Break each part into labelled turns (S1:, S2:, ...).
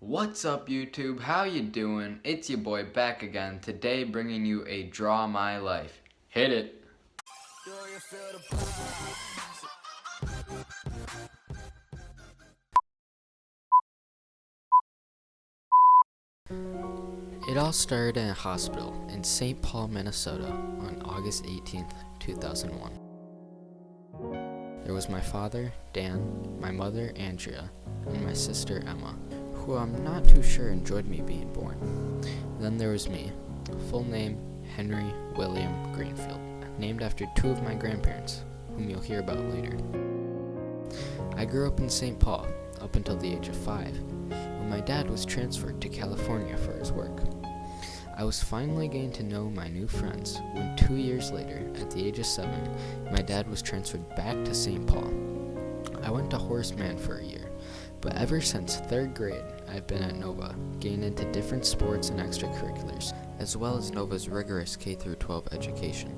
S1: What's up YouTube? How you doing? It's your boy back again, today bringing you a Draw My Life. Hit it! It all started in a hospital in St. Paul, Minnesota on August 18th, 2001. There was my father, Dan, my mother, Andrea, and my sister, Emma, who I'm not too sure enjoyed me being born. Then there was me, full name Henry William Greenfield, named after two of my grandparents, whom you'll hear about later. I grew up in St. Paul up until the age of 5, when my dad was transferred to California for his work. I was finally getting to know my new friends when 2 years later, at the age of 7, my dad was transferred back to St. Paul. I went to Horseman for a year, but ever since 3rd grade, I've been at Nova, getting into different sports and extracurriculars, as well as Nova's rigorous K-12 education.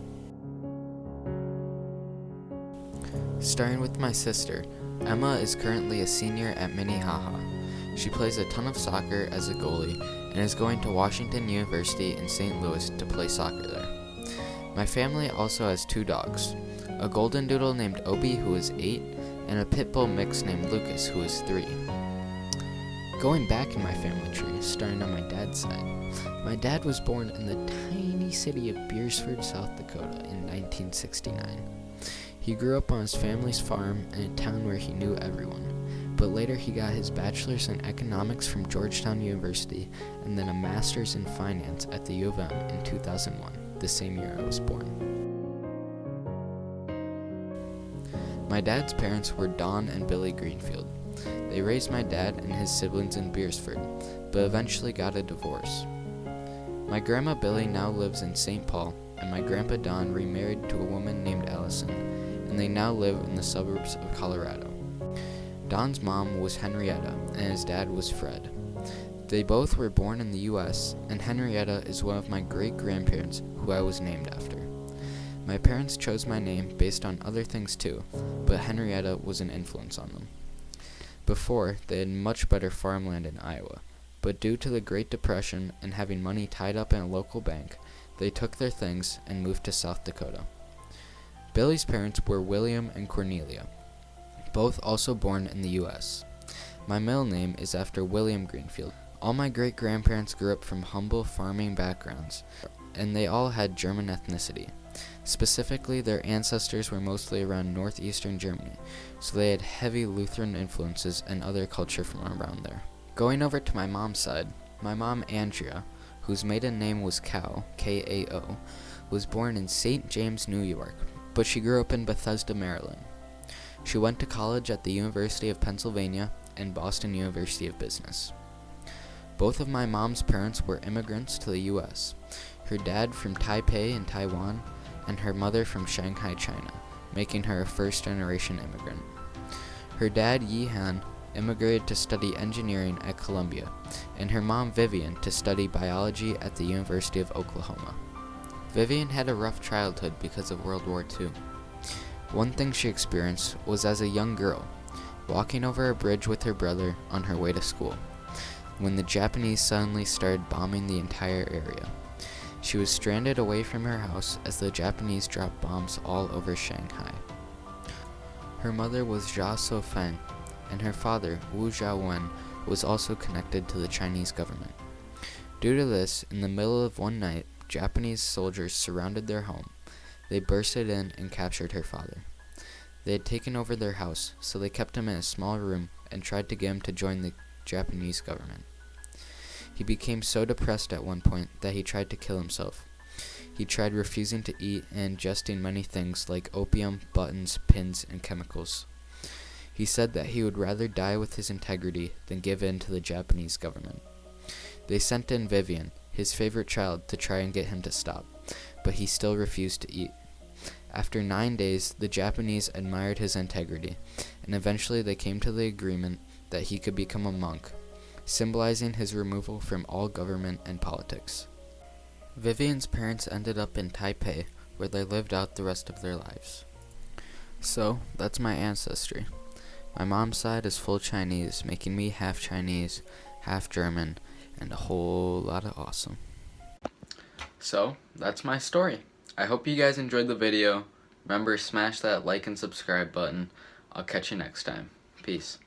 S1: Starting with my sister, Emma is currently a senior at Minnehaha. She plays a ton of soccer as a goalie and is going to Washington University in St. Louis to play soccer there. My family also has 2 dogs, a golden doodle named Obi who is 8 and a pit bull mix named Lucas who is 3. Going back in my family tree, starting on my dad's side, my dad was born in the tiny city of Beersford, South Dakota in 1969. He grew up on his family's farm in a town where he knew everyone, but later he got his bachelor's in economics from Georgetown University and then a master's in finance at the U of M in 2001, the same year I was born. My dad's parents were Don and Billy Greenfield. They raised my dad and his siblings in Beersford, but eventually got a divorce. My grandma Billy now lives in St. Paul, and my grandpa Don remarried to a woman named Allison, and they now live in the suburbs of Colorado. Don's mom was Henrietta, and his dad was Fred. They both were born in the U.S., and Henrietta is one of my great-grandparents who I was named after. My parents chose my name based on other things too, but Henrietta was an influence on them. Before, they had much better farmland in Iowa, but due to the Great Depression and having money tied up in a local bank, they took their things and moved to South Dakota. Billy's parents were William and Cornelia, both also born in the U.S. My middle name is after William Greenfield. All my great-grandparents grew up from humble farming backgrounds, and they all had German ethnicity. Specifically, their ancestors were mostly around northeastern Germany, so they had heavy Lutheran influences and other culture from around there. Going over to my mom's side, my mom Andrea, whose maiden name was Kao, K-A-O, was born in St. James, New York, but she grew up in Bethesda, Maryland. She went to college at the University of Pennsylvania and Boston University of Business. Both of my mom's parents were immigrants to the U.S., her dad from Taipei in Taiwan, and her mother from Shanghai, China, making her a first-generation immigrant. Her dad, Yi Han, immigrated to study engineering at Columbia, and her mom, Vivian, to study biology at the University of Oklahoma. Vivian had a rough childhood because of World War II. One thing she experienced was as a young girl, walking over a bridge with her brother on her way to school, when the Japanese suddenly started bombing the entire area. She was stranded away from her house as the Japanese dropped bombs all over Shanghai. Her mother was Jia So-feng, and her father, Wu Jiawen, was also connected to the Chinese government. Due to this, in the middle of one night, Japanese soldiers surrounded their home. They bursted in and captured her father. They had taken over their house, so they kept him in a small room and tried to get him to join the Japanese government. He became so depressed at one point that he tried to kill himself. He tried refusing to eat and ingesting many things like opium, buttons, pins, and chemicals. He said that he would rather die with his integrity than give in to the Japanese government. They sent in Vivian, his favorite child, to try and get him to stop, but he still refused to eat. After 9 days, the Japanese admired his integrity, and eventually they came to the agreement that he could become a monk, symbolizing his removal from all government and politics. Vivian's parents ended up in Taipei, where they lived out the rest of their lives. So, that's my ancestry. My mom's side is full Chinese, making me half Chinese, half German, and a whole lot of awesome. So, that's my story. I hope you guys enjoyed the video. Remember, smash that like and subscribe button. I'll catch you next time. Peace.